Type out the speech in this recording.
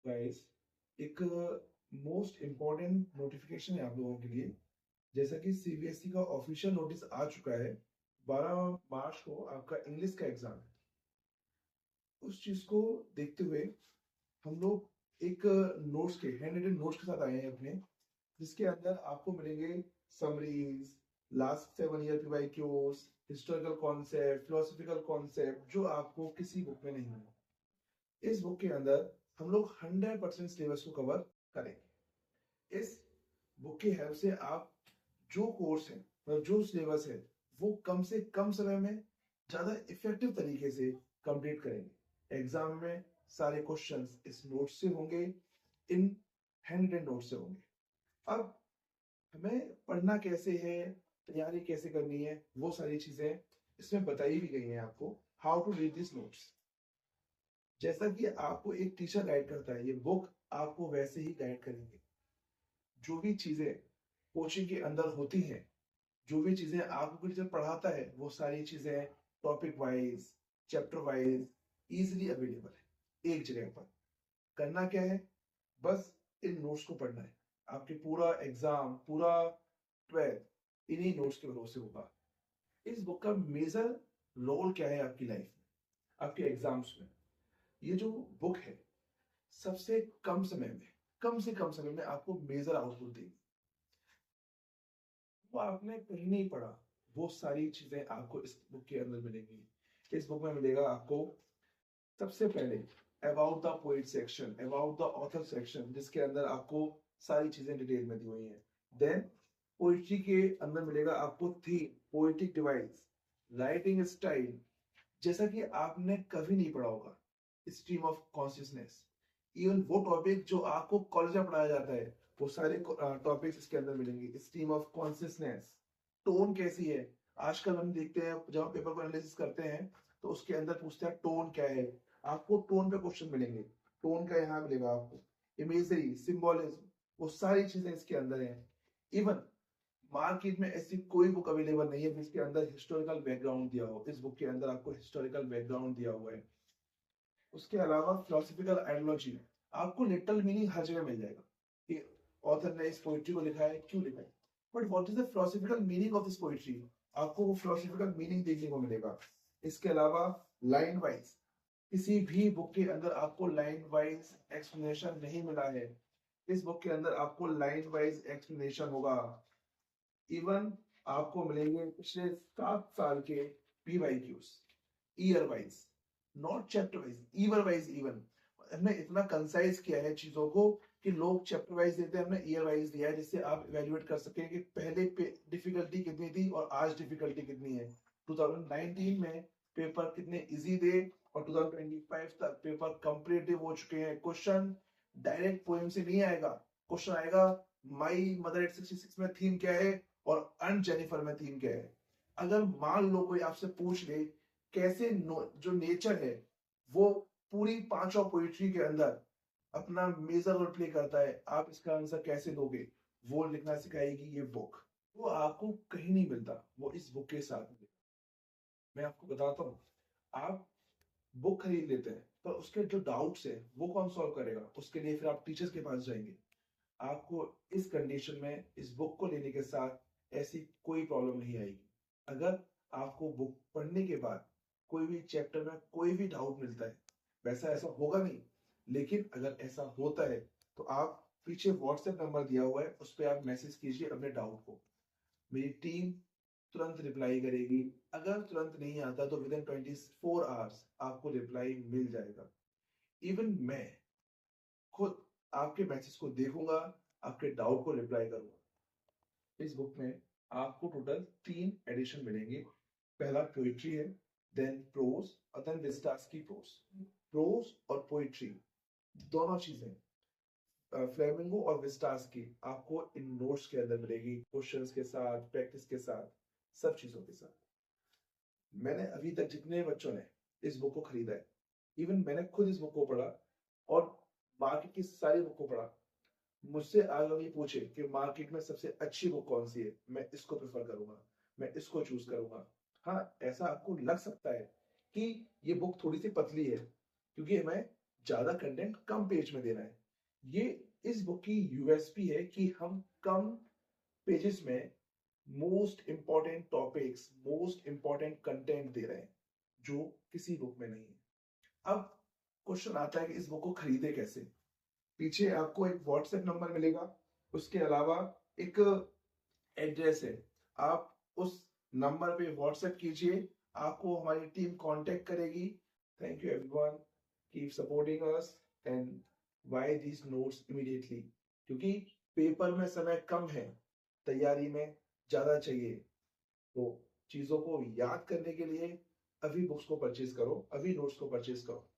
Guys, एक most important notification है आप लोगों के लिए। जैसा कि सीबीएसई का ऑफिशियल नोटिस आ चुका है, 12 मार्च को आपका इंग्लिश का एग्जाम है। उस चीज को देखते हुए हम लोग एक नोट्स के हैंड रिटन नोट्स के साथ आए हैं अपने, जिसके अंदर आपको मिलेंगे summaries, last 7 year PYQs, historical concept, philosophical concept, जो आपको किसी बुक में नहीं मिलेगा। इस बुक के अंदर हम लोग 100% सिलेबस को कवर करेंगे। इस बुक की हेल्प से आप जो कोर्स है, मतलब जो सिलेबस है, वो कम से कम समय में ज्यादा इफेक्टिव तरीके से कंप्लीट करेंगे। एग्जाम में सारे क्वेश्चंस इस नोट से होंगे, इन हैंड रिटन नोट से होंगे। अब हमें पढ़ना कैसे है, तैयारी कैसे करनी है, वो सारी चीजें इसमें बताई भी गई हैं आपको। How to read this notes. जैसा कि आपको एक टीचर गाइड करता है, ये बुक आपको वैसे ही गाइड करेंगे। जो भी चीजें कोचिंग के अंदर होती हैं, जो भी चीजें आपको टीचर पढ़ाता है, वो सारी चीजें topic wise, chapter wise easily available है एक जगह पर। करना क्या है, बस इन नोट्स को पढ़ना है। आपके पूरा एग्जाम, पूरा 12 इन्हीं नोट्स के भरोसे होगा। इस बुक का मेजर रोल क्या है आपकी लाइफ में, आपके एग्जाम्स में। ये जो बुक है, सबसे कम समय में, कम से कम समय में आपको मेजर आउटपुट देगी। वो आपने कहीं नहीं पढ़ा, वो सारी चीजें आपको इस बुक के अंदर मिलेंगी। इस बुक में मिलेगा आपको सबसे पहले about the poet section, about the author section, जिसके अंदर आपको सारी चीजें डिटेल में दी हुई हैं। देन पोइट्री के अंदर मिलेगा आपको theme, poetic device, writing style, जैसा कि आपने कभी नहीं पढ़ा होगा, स्ट्रीम ऑफ कॉन्शियसनेस। इवन वो टॉपिक जो आपको कॉलेज में पढ़ाया जाता है, वो सारे टॉपिक्स इसके अंदर मिलेंगे। स्ट्रीम ऑफ कॉन्शियसनेस, टोन कैसी है। आजकल हम देखते हैं जब हम पेपर को एनालिसिस करते हैं, तो उसके अंदर पूछते हैं टोन क्या है। आपको टोन पे क्वेश्चन मिलेंगे, टोन का यहाँ मिलेगा आपको। इमेजरी, सिंबोलिज्म, वो सारी चीजें इसके अंदर हैं। इवन मार्केट में ऐसी कोई बुक अवेलेबल नहीं है जिसके अंदर हिस्टोरिकल बैकग्राउंड दिया हो। इस बुक के अंदर आपको हिस्टोरिकल बैकग्राउंड दिया हुआ है। उसके अलावा फिलोसफिकल आइडियोलॉजी, आपको लिटरल मीनिंग हर जगह मिल जाएगा कि ऑथर ने इस पोइट्री को लिखा है, क्यों लिखा है। But what is the philosophical meaning of this poetry, आपको वो फिलोसफिकल मीनिंग देखने को मिलेगा। इसके अलावा लाइन वाइज, किसी भी बुक के अंदर आपको लाइन वाइज एक्सप्लेनेशन नहीं मिला है। इस बुक के अंदर आपको लाइन वाइज एक्सप्लेनेशन होगा। इवन आपको मिलेंगे पिछले 7 साल के PYQs, year wise, not chapter wise, year wise. Even हमने इतना कंसाइज किया है चीजों को कि लोग चैप्टर वाइज देते हैं, हमने ईयर वाइज दिया है, जिससे आप इवेल्युएट कर सकें कि पहले डिफिकल्टी कितनी थी और आज डिफिकल्टी कितनी है। 2019 में पेपर कितने इजी थे और 2025 तक पेपर कंप्लीटिव हो चुके हैं। क्वेश्चन डायरेक्ट पोएम से नहीं आएगा, क्वेश्चन आएगा माई मदर 866 में थीम क्या है और अन जेनिफर में थीम क्या है। अगर मान लो कोई आपसे पूछ ले कैसे जो नेचर है वो पूरी पांचों पोइट्री के अंदर अपना मेजर रोल प्ले करता है, आप इसका आंसर कैसे दोगे, वो लिखना सिखाएगी ये बुक। वो आपको कहीं नहीं मिलता, वो इस बुक के साथ मिलेगा। मैं आपको बताता हूँ, आप बुक खरीद लेते हैं, पर उसके जो डाउट्स है वो कौन सॉल्व करेगा। उसके लिए फिर आप टीचर्स के पास जाएंगे। आपको इस कंडीशन में इस बुक को लेने के साथ ऐसी कोई प्रॉब्लम नहीं आएगी। अगर आपको बुक पढ़ने के बाद कोई भी चैप्टर में कोई भी डाउट मिलता है, वैसा ऐसा होगा नहीं, लेकिन अगर ऐसा होता है तो आप पीछे व्हाट्सएप नंबर दिया हुआ है, उस पर आप मैसेज कीजिए अपने डाउट को। मेरी टीम तुरंत रिप्लाई करेगी। अगर तुरंत नहीं आता तो विद इन 24 आवर्स आपको रिप्लाई मिल जाएगा। इवन मैं खुद आपके मैसेज को देखूंगा, आपके डाउट को रिप्लाई करूंगा। इस बुक में आपको टोटल 3 एडिशन मिलेंगे। पहला पोइट्री है, देन प्रोज और देन विस्टास की प्रोज। प्रोज और पोइट्री दोनों चीजें फ्लेमिंगो और विस्टास की आपको इन नोट्स के अंदर मिलेगी, क्वेश्चंस के साथ, प्रैक्टिस के साथ, सब चीजों के साथ। मैंने अभी तक जितने बच्चों ने इस बुक को खरीदा है, इवन मैंने खुद इस बुक को पढ़ा और मार्केट की सारी बुक को पढ़ा, मुझसे अगर ये पूछे कि मार्केट में सबसे अच्छी बुक कौन सी है, मैं इसको प्रेफर करूंगा, मैं इसको चूज करूंगा। हाँ, ऐसा आपको लग सकता है कि ये बुक थोड़ी सी पतली है, क्योंकि हमें ज्यादा कंटेंट कम पेज में देना है। ये इस बुक की यूएसपी है कि हम कम पेजेस में most important topics, most important content दे रहे हैं, जो किसी बुक में नहीं है। अब क्वेश्चन आता है कि इस बुक को खरीदे कैसे। पीछे आपको एक व्हाट्सएप नंबर मिलेगा, उसके अलावा एक एड्रेस है। आप उस नंबर पे व्हाट्सएप कीजिए, आपको हमारी टीम कांटेक्ट करेगी। Thank you everyone, keep supporting us and buy these notes immediately, क्योंकि पेपर में समय कम है, तैयारी में ज्यादा चाहिए। तो चीजों को याद करने के लिए अभी बुक्स को परचेज करो, अभी नोट्स को परचेज करो।